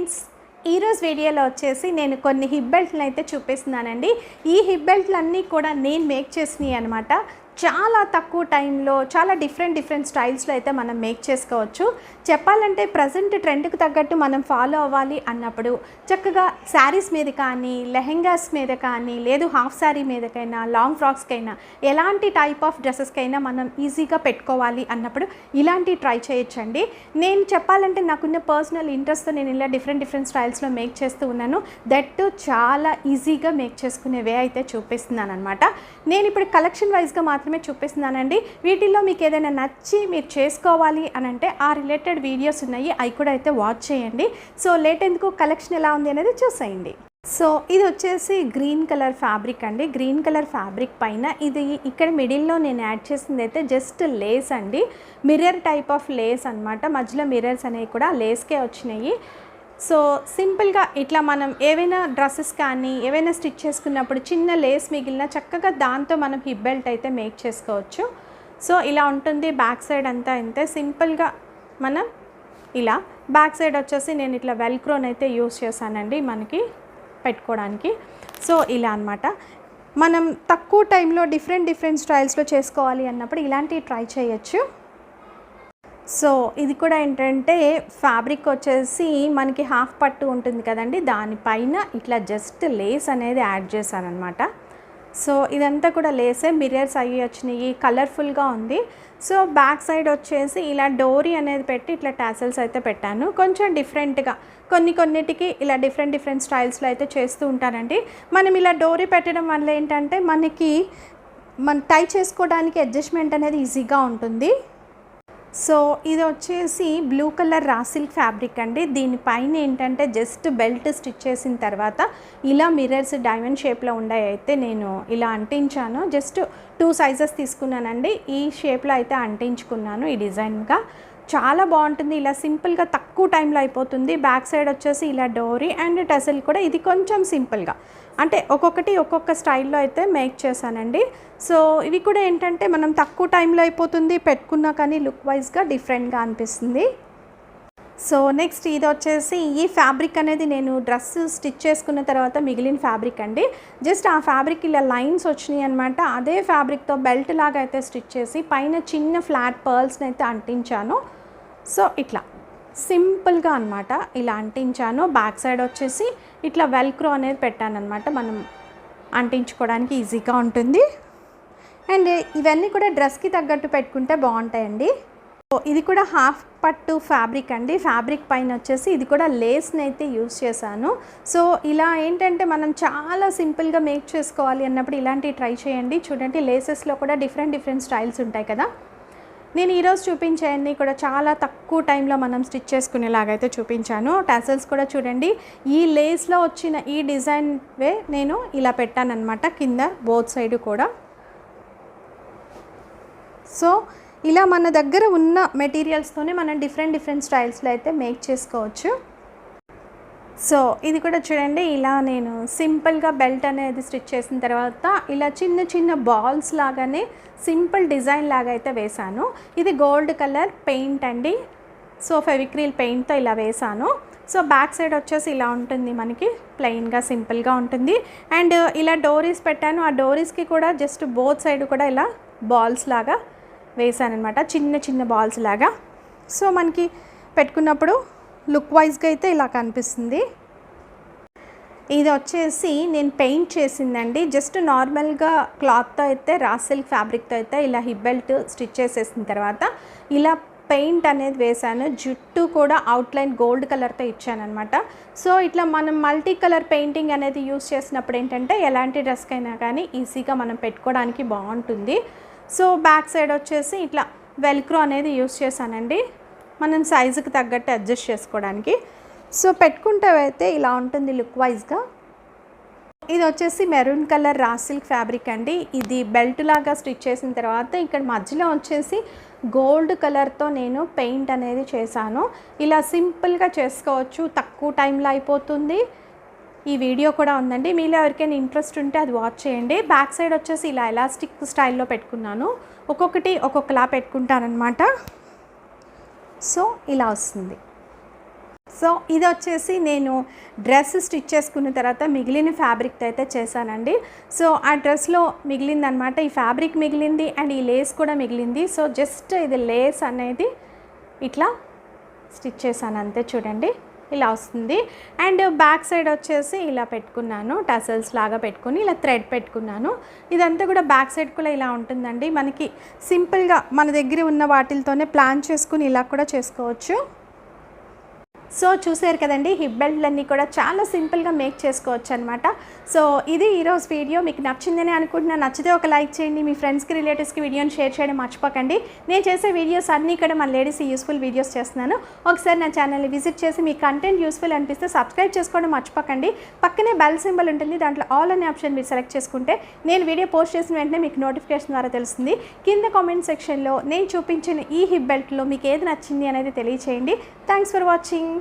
Friends, ఈరోజు వీడియోలో వచ్చేసి నేను కొన్ని హిప్ బెల్ట్లను అయితే చూపిస్తున్నానండి. ఈ హిప్ బెల్ట్లన్నీ కూడా నేను మేక్ చేసినవి అనమాట. చాలా తక్కువ టైంలో చాలా డిఫరెంట్ స్టైల్స్లో అయితే మనం మేక్ చేసుకోవచ్చు. చెప్పాలంటే ప్రజెంట్ ట్రెండ్కి తగ్గట్టు మనం ఫాలో అవ్వాలి అన్నప్పుడు చక్కగా శారీస్ మీద కానీ, లెహెంగాస్ మీద కానీ, లేదు హాఫ్ శారీ మీదకైనా, లాంగ్ ఫ్రాక్స్కైనా, ఎలాంటి టైప్ ఆఫ్ డ్రెస్సెస్కైనా మనం ఈజీగా పెట్టుకోవాలి అన్నప్పుడు ఇలాంటివి ట్రై చేయొచ్చండి. నేను చెప్పాలంటే నాకున్న పర్సనల్ ఇంట్రెస్ట్తో నేను ఇలా డిఫరెంట్ స్టైల్స్లో మేక్ చేస్తూ ఉన్నాను. దట్ చాలా ఈజీగా మేక్ చేసుకునే వే అయితే చూపిస్తున్నాను అనమాట. నేను ఇప్పుడు కలెక్షన్ వైజ్గా మాత్రమే చూపిస్తున్నానండి. వీటిల్లో మీకు ఏదైనా నచ్చి మీరు చేసుకోవాలి అని అంటే ఆ రిలేటెడ్ వీడియోస్ ఉన్నాయి, అవి కూడా అయితే వాచ్ చేయండి. సో లేట్ ఎందుకు, కలెక్షన్ ఎలా ఉంది అనేది చూసేయండి. సో ఇది వచ్చేసి గ్రీన్ కలర్ ఫ్యాబ్రిక్ అండి. గ్రీన్ కలర్ ఫ్యాబ్రిక్ పైన ఇది ఇక్కడ మిడిల్లో నేను యాడ్ చేసింది అయితే జస్ట్ లేస్ అండి. మిర్రర్ టైప్ ఆఫ్ లేస్ అనమాట. మధ్యలో మిర్రర్స్ అనేవి కూడా లేస్కే వచ్చినాయి. సో సింపుల్గా ఇట్లా మనం ఏవైనా డ్రెస్సెస్ కానీ ఏవైనా స్టిచ్ చేసుకున్నప్పుడు చిన్న లేస్ మిగిలిన చక్కగా దాంతో మనం హిప్ బెల్ట్ అయితే మేక్ చేసుకోవచ్చు. సో ఇలా ఉంటుంది. బ్యాక్ సైడ్ అంతా ఇంతే సింపుల్గా మనం ఇలా బ్యాక్ సైడ్ వచ్చేసి నేను ఇట్లా వెల్క్రోన్ అయితే యూస్ చేశానండి మనకి పెట్టుకోవడానికి. సో ఇలా అనమాట. మనం తక్కువ టైంలో డిఫరెంట్ స్టైల్స్లో చేసుకోవాలి అన్నప్పుడు ఇలాంటివి ట్రై చేయొచ్చు. సో ఇది కూడా ఏంటంటే ఫ్యాబ్రిక్ వచ్చేసి మనకి హాఫ్ పట్టు ఉంటుంది కదండి, దానిపైన ఇట్లా జస్ట్ లేస్ అనేది యాడ్ చేశానమాట. సో ఇదంతా కూడా లేసే, మిర్రర్స్ అయ్యి వచ్చినాయి, కలర్ఫుల్గా ఉంది. సో బ్యాక్ సైడ్ వచ్చేసి ఇలా డోరీ అనేది పెట్టి ఇట్లా టాసల్స్ అయితే పెట్టాను. కొంచెం డిఫరెంట్గా కొన్నిటికి ఇలా డిఫరెంట్ స్టైల్స్లో అయితే చేస్తూ ఉంటానండి. మనం ఇలా డోరీ పెట్టడం వల్ల ఏంటంటే మనకి టై చేసుకోవడానికి అడ్జస్ట్మెంట్ అనేది ఈజీగా ఉంటుంది. సో ఇది వచ్చేసి blue colour raw silk fabric అండి. దీనిపైన ఏంటంటే జస్ట్ బెల్ట్ స్టిచ్ చేసిన తర్వాత ఇలా మిర్రర్స్ డైమండ్ షేప్లో ఉండాయి అయితే నేను ఇలా అంటించాను. జస్ట్ 2 సైజెస్ తీసుకున్నానండి. ఈ షేప్లో అయితే అంటించుకున్నాను ఈ డిజైన్గా. చాలా బాగుంటుంది. ఇలా సింపుల్గా తక్కువ టైంలో అయిపోతుంది. బ్యాక్ సైడ్ వచ్చేసి ఇలా డోరీ అండ్ టెసల్ కూడా ఇది కొంచెం సింపుల్గా అంటే ఒక్కొక్క స్టైల్లో అయితే మేక్ చేశానండి. సో ఇవి కూడా ఏంటంటే మనం తక్కువ టైంలో అయిపోతుంది, పెట్టుకున్నా కానీ లుక్ వైజ్గా డిఫరెంట్గా అనిపిస్తుంది. సో నెక్స్ట్ ఇది వచ్చేసి ఈ ఫ్యాబ్రిక్ అనేది నేను డ్రెస్ స్టిచ్ చేసుకున్న తర్వాత మిగిలిన ఫ్యాబ్రిక్ అండి. జస్ట్ ఆ ఫ్యాబ్రిక్ ఇలా లైన్స్ వచ్చినాయి అనమాట. అదే ఫ్యాబ్రిక్తో బెల్ట్ లాగా అయితే స్టిచ్ చేసి పైన చిన్న ఫ్లాట్ పర్ల్స్ని అయితే అంటించాను. సో ఇట్లా సింపుల్గా అనమాట ఇలా అంటించాను. బ్యాక్ సైడ్ వచ్చేసి ఇట్లా వెల్క్రో అనేది పెట్టాను అనమాట. మనం అంటించుకోవడానికి ఈజీగా ఉంటుంది. అండ్ ఇవన్నీ కూడా డ్రెస్కి తగ్గట్టు పెట్టుకుంటే బాగుంటాయండి. ఇది కూడా హాఫ్ పట్టు ఫ్యాబ్రిక్ అండి. ఫ్యాబ్రిక్ పైన వచ్చేసి ఇది కూడా లేస్ని అయితే యూస్ చేశాను. సో ఇలా ఏంటంటే మనం చాలా సింపుల్గా మేక్ చేసుకోవాలి అన్నప్పుడు ఇలాంటివి ట్రై చేయండి. చూడండి లేసెస్లో కూడా డిఫరెంట్ స్టైల్స్ ఉంటాయి కదా. నేను ఈరోజు చూపించేవన్నీ కూడా చాలా తక్కువ టైంలో మనం స్టిచ్ చేసుకునేలాగైతే చూపించాను. టాసల్స్ కూడా చూడండి, ఈ లేస్లో వచ్చిన ఈ డిజైన్ వే నేను ఇలా పెట్టానన్నమాట కింద బోత్ సైడ్ కూడా. సో ఇలా మన దగ్గర ఉన్న మెటీరియల్స్తోనే మనం డిఫరెంట్ స్టైల్స్లో అయితే మేక్ చేసుకోవచ్చు. సో ఇది కూడా చూడండి, ఇలా నేను సింపుల్గా బెల్ట్ అనేది స్టిచ్ చేసిన తర్వాత ఇలా చిన్న బాల్స్ లాగానే సింపుల్ డిజైన్ లాగా అయితే వేశాను. ఇది గోల్డ్ కలర్ పెయింట్ అండి. సో ఫెవిక్రిల్ పెయింట్తో ఇలా వేశాను. సో బ్యాక్ సైడ్ వచ్చేసి ఇలా ఉంటుంది, మనకి ప్లెయిన్గా సింపుల్గా ఉంటుంది. అండ్ ఇలా డోరీస్ పెట్టాను. ఆ డోరీస్కి కూడా జస్ట్ బోత్ సైడ్ కూడా ఇలా బాల్స్ లాగా వేసాను అనమాట, చిన్న బాల్స్ లాగా. సో మనకి పెట్టుకున్నప్పుడు లుక్ వైజ్గా అయితే ఇలా కనిపిస్తుంది. ఇది వచ్చేసి నేను పెయింట్ చేసిందండి. జస్ట్ నార్మల్గా క్లాత్తో అయితే రా సిల్క్ ఫ్యాబ్రిక్తో అయితే ఇలా హిప్ బెల్ట్ స్టిచ్ చేసేసిన తర్వాత ఇలా పెయింట్ అనేది వేసాను. జుట్టు కూడా అవుట్లైన్ గోల్డ్ కలర్తో ఇచ్చానమాట. సో ఇట్లా మనం మల్టీ కలర్ పెయింటింగ్ అనేది యూస్ చేసినప్పుడు ఏంటంటే ఎలాంటి డ్రెస్కైనా కానీ ఈజీగా మనం పెట్టుకోవడానికి బాగుంటుంది. సో బ్యాక్ సైడ్ వచ్చేసి ఇట్లా వెల్క్రో అనేది యూస్ చేశానండి, మనం సైజుకి తగ్గట్టు అడ్జస్ట్ చేసుకోవడానికి. సో పెట్టుకుంటే అయితే ఇలా ఉంటుంది లుక్ వైజ్గా. ఇది వచ్చేసి maroon colour raw silk fabric అండి. ఇది బెల్ట్ లాగా స్టిచ్ చేసిన తర్వాత ఇక్కడ మధ్యలో వచ్చేసి గోల్డ్ కలర్తో నేను పెయింట్ అనేది చేశాను. ఇలా సింపుల్గా చేసుకోవచ్చు, తక్కువ టైంలో అయిపోతుంది. ఈ వీడియో కూడా ఉందండి, మీలో ఎవరికైనా ఇంట్రెస్ట్ ఉంటే అది వాచ్ చేయండి. బ్యాక్ సైడ్ వచ్చేసి ఇలా ఎలాస్టిక్ స్టైల్లో పెట్టుకున్నాను. ఒక్కొక్కలా పెట్టుకుంటానమాట. సో ఇలా వస్తుంది. సో ఇది వచ్చేసి నేను డ్రెస్ స్టిచ్ చేసుకున్న తర్వాత మిగిలిన ఫ్యాబ్రిక్ అయితే చేశానండి. సో ఆ డ్రెస్లో మిగిలిందనమాట, ఈ ఫ్యాబ్రిక్ మిగిలింది అండ్ ఈ లేస్ కూడా మిగిలింది. సో జస్ట్ ఇది లేస్ అనేది ఇట్లా స్టిచ్ చేశాను అంతే, చూడండి ఇలా వస్తుంది. అండ్ బ్యాక్ సైడ్ వచ్చేసి ఇలా పెట్టుకున్నాను, టసల్స్ లాగా పెట్టుకుని ఇలా థ్రెడ్ పెట్టుకున్నాను. ఇదంతా కూడా బ్యాక్ సైడ్ కూడా ఇలా ఉంటుందండి. మనకి సింపుల్గా మన దగ్గర ఉన్న వాటితోనే ప్లాన్ చేసుకుని ఇలా కూడా చేసుకోవచ్చు. సో చూసారు కదండి, హిప్ బెల్ట్లన్నీ కూడా చాలా సింపుల్గా మేక్ చేసుకోవచ్చు అనమాట. సో ఇది ఈరోజు వీడియో, మీకు నచ్చిందని అనుకుంటున్నా. నచ్చితే ఒక లైక్ చేయండి, మీ ఫ్రెండ్స్కి రిలేటివ్స్కి వీడియోని షేర్ చేయడం మర్చిపోకండి. నేను చేసే వీడియోస్ అన్నీ కూడా మన లేడీస్ యూస్ఫుల్ వీడియోస్ చేస్తున్నాను. ఒకసారి నా ఛానల్ని విజిట్ చేసి మీ కంటెంట్ యూస్ఫుల్ అనిపిస్తే సబ్స్క్రైబ్ చేసుకోవడం మర్చిపోకండి. పక్కనే బెల్ సింబల్ ఉంటుంది, దాంట్లో ఆల్ అనే ఆప్షన్ మీరు సెలెక్ట్ చేసుకుంటే నేను వీడియో పోస్ట్ చేసిన వెంటనే మీకు నోటిఫికేషన్ ద్వారా తెలుస్తుంది. కింద కామెంట్ సెక్షన్లో నేను చూపించిన ఈ హిప్ బెల్ట్లో మీకు ఏది నచ్చింది అనేది తెలియచేయండి. Thanks for watching.